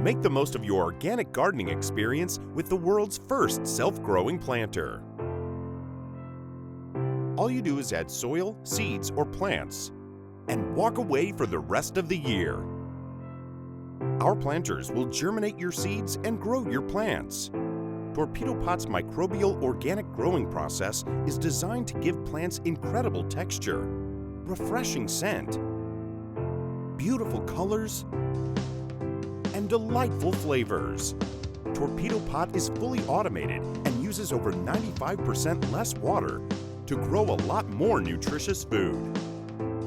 Make the most of your organic gardening experience with the world's first self-growing planter. All you do is add soil, seeds, or plants, and walk away for the rest of the year. Our planters will germinate your seeds and grow your plants. Torpedo Pot's microbial organic growing process is designed to give plants incredible texture, refreshing scent, beautiful colors, and delightful flavors. Torpedo Pot is fully automated and uses over 95% less water to grow a lot more nutritious food.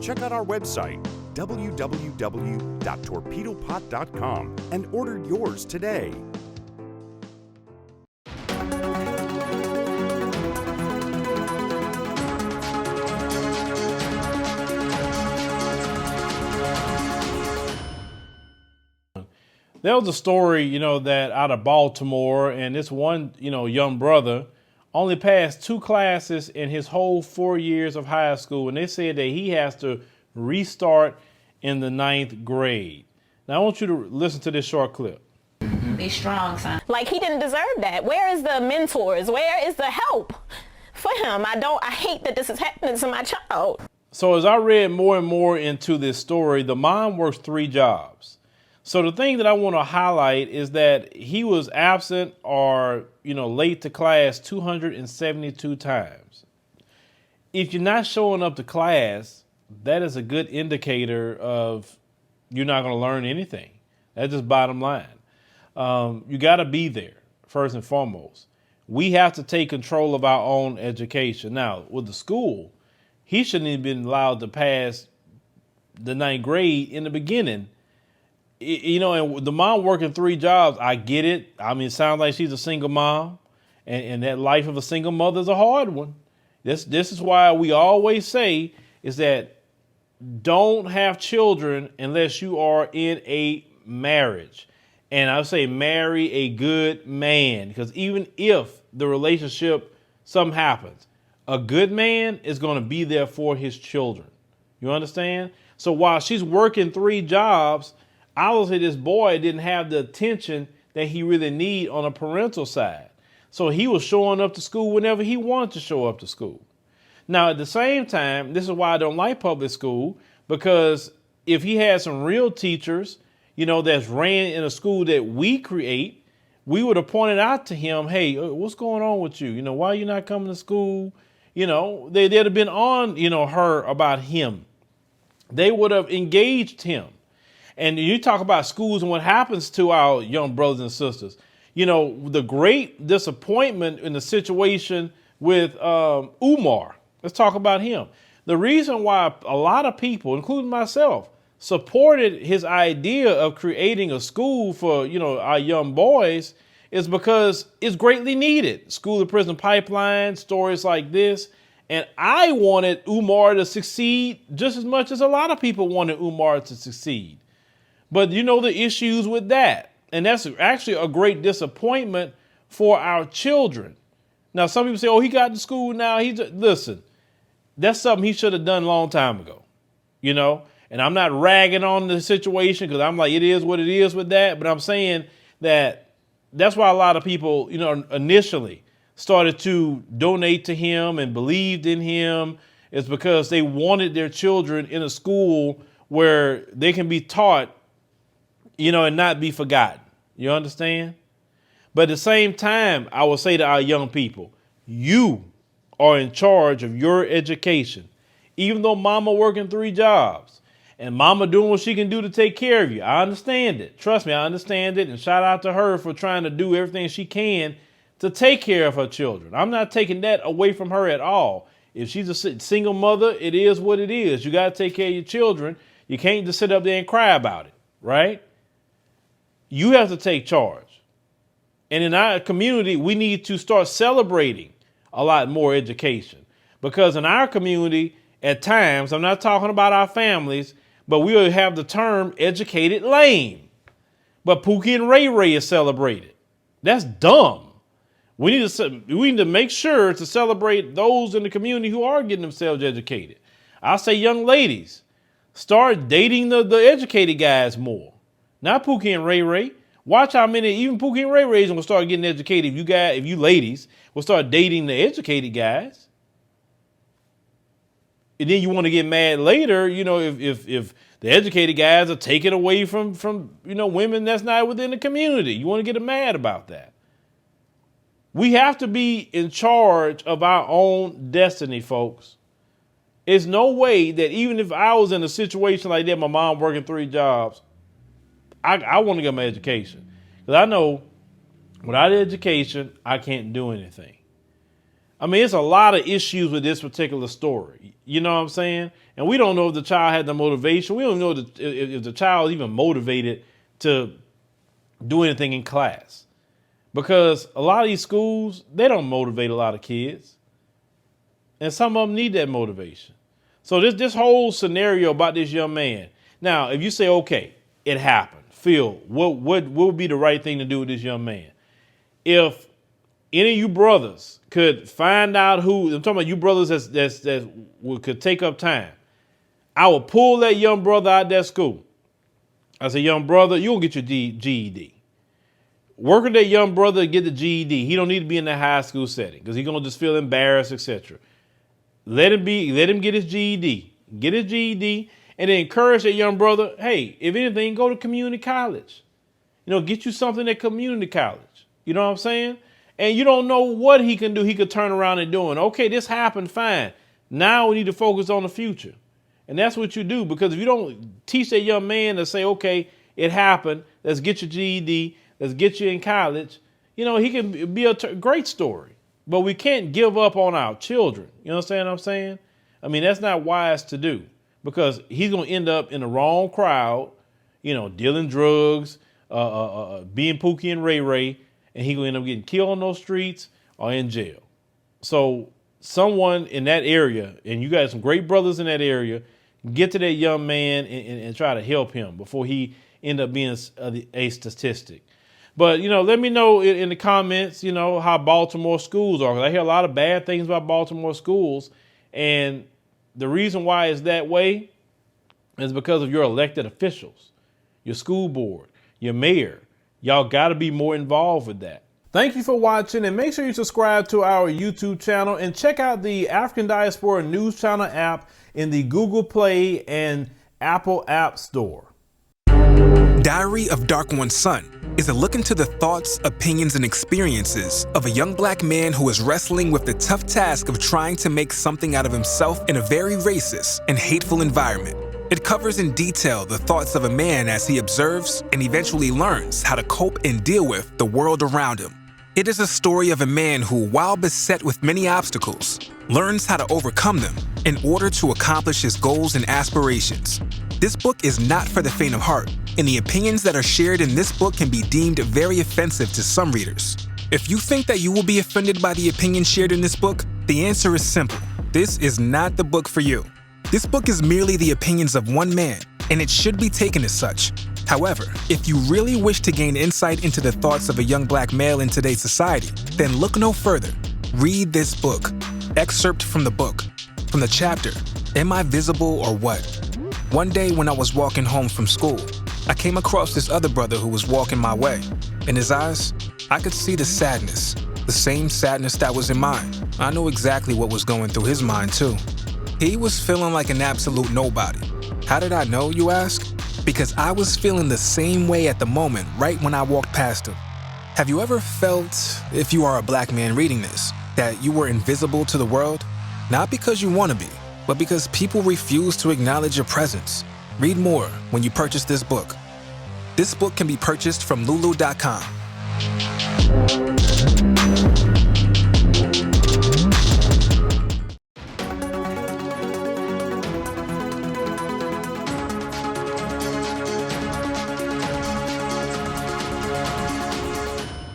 Check out our website, www.torpedopot.com, and order yours today. There was a story, that out of Baltimore, and this one, young brother only passed 2 classes in his whole 4 years of high school, and they said that he has to restart in the 9th grade. Now, I want you to listen to this short clip. Be strong, son. Like, he didn't deserve that. Where is the mentors? Where is the help for him? I hate that this is happening to my child. So as I read more and more into this story, the mom works 3 jobs. So the thing that I want to highlight is that he was absent or, late to class 272 times. If you're not showing up to class, that is a good indicator of you're not going to learn anything. That's just bottom line. You got to be there first and foremost. We have to take control of our own education. Now, with the school, he shouldn't have been allowed to pass the 9th grade in the beginning. And the mom working 3 jobs, I get it. I mean, it sounds like she's a single mom, and that life of a single mother is a hard one. This is why we always say is that don't have children unless you are in a marriage. And I say marry a good man, because even if the relationship, something happens, a good man is going to be there for his children. You understand? So while she's working 3 jobs, obviously this boy didn't have the attention that he really need on a parental side. So he was showing up to school whenever he wanted to show up to school. Now, at the same time, this is why I don't like public school, because if he had some real teachers, that's ran in a school that we create, we would have pointed out to him, hey, what's going on with you? Why are you not coming to school? They'd have been on, her about him. They would have engaged him. And you talk about schools and what happens to our young brothers and sisters. The great disappointment in the situation with Umar. Let's talk about him. The reason why a lot of people, including myself, supported his idea of creating a school for, our young boys is because it's greatly needed. School to prison pipeline, stories like this. And I wanted Umar to succeed just as much as a lot of people wanted Umar to succeed. But the issues with that. And that's actually a great disappointment for our children. Now, some people say, he got to school now. Listen, that's something he should have done a long time ago, And I'm not ragging on the situation because I'm like, it is what it is with that. But I'm saying that's why a lot of people, initially started to donate to him and believed in him. It's because they wanted their children in a school where they can be taught, and not be forgotten. You understand? But at the same time, I will say to our young people, you are in charge of your education. Even though mama working 3 jobs and mama doing what she can do to take care of you. I understand it. Trust me, I understand it. And shout out to her for trying to do everything she can to take care of her children. I'm not taking that away from her at all. If she's a single mother, it is what it is. You got to take care of your children. You can't just sit up there and cry about it, right? You have to take charge. And in our community, we need to start celebrating a lot more education. Because in our community, at times, I'm not talking about our families, but we will have the term educated lame. But Pookie and Ray Ray is celebrated. That's dumb. We need to make sure to celebrate those in the community who are getting themselves educated. I say, young ladies, start dating the educated guys more. Not Pookie and Ray Ray. Watch how many, even Pookie and Ray Ray's gonna start getting educated. If you ladies will start dating the educated guys. And then you want to get mad later, if the educated guys are taken away from women that's not within the community. You want to get mad about that. We have to be in charge of our own destiny, folks. It's no way that even if I was in a situation like that, my mom working 3 jobs, I want to get my education. Because I know without education, I can't do anything. I mean, it's a lot of issues with this particular story. You know what I'm saying? And we don't know if the child had the motivation. We don't know if the child is even motivated to do anything in class. Because a lot of these schools, they don't motivate a lot of kids. And some of them need that motivation. So this whole scenario about this young man. Now, if you say, okay, it happened. Phil, what would be the right thing to do with this young man? If any of you brothers could find out who, I'm talking about you brothers that could take up time, I would pull that young brother out of that school. I say, young brother, you'll get your GED. Work with that young brother to get the GED. He don't need to be in the high school setting because he's going to just feel embarrassed, etc. Let him get his GED. Get his GED and then encourage that young brother, hey, if anything, go to community college. Get you something at community college. You know what I'm saying? And you don't know what he can do. He could turn around and do it. Okay, this happened, fine. Now we need to focus on the future. And that's what you do, because if you don't teach that young man to say, okay, it happened, let's get your GED, let's get you in college, he can be a great story. But we can't give up on our children. You understand what I'm saying? I mean, that's not wise to do, because he's going to end up in the wrong crowd, dealing drugs, being Pookie and Ray Ray, and he's going to end up getting killed on those streets or in jail. So someone in that area, and you got some great brothers in that area, get to that young man and try to help him before he end up being a statistic. But, let me know in the comments, how Baltimore schools are. 'Cause I hear a lot of bad things about Baltimore schools. And the reason why it's that way is because of your elected officials, your school board, your mayor. Y'all got to be more involved with that. Thank you for watching, and make sure you subscribe to our YouTube channel and check out the African Diaspora News Channel app in the Google Play and Apple App Store. Diary of Dark One's Son is a look into the thoughts, opinions, and experiences of a young black man who is wrestling with the tough task of trying to make something out of himself in a very racist and hateful environment. It covers in detail the thoughts of a man as he observes and eventually learns how to cope and deal with the world around him. It is a story of a man who, while beset with many obstacles, learns how to overcome them in order to accomplish his goals and aspirations. This book is not for the faint of heart, and the opinions that are shared in this book can be deemed very offensive to some readers. If you think that you will be offended by the opinions shared in this book, the answer is simple. This is not the book for you. This book is merely the opinions of one man, and it should be taken as such. However, if you really wish to gain insight into the thoughts of a young black male in today's society, then look no further. Read this book. Excerpt from the book. From the chapter, Am I Visible or What? One day when I was walking home from school, I came across this other brother who was walking my way. In his eyes, I could see the sadness, the same sadness that was in mine. I knew exactly what was going through his mind too. He was feeling like an absolute nobody. How did I know, you ask? Because I was feeling the same way at the moment, right when I walked past him. Have you ever felt, if you are a black man reading this, that you were invisible to the world? Not because you want to be, but because people refuse to acknowledge your presence. Read more when you purchase this book. This book can be purchased from lulu.com.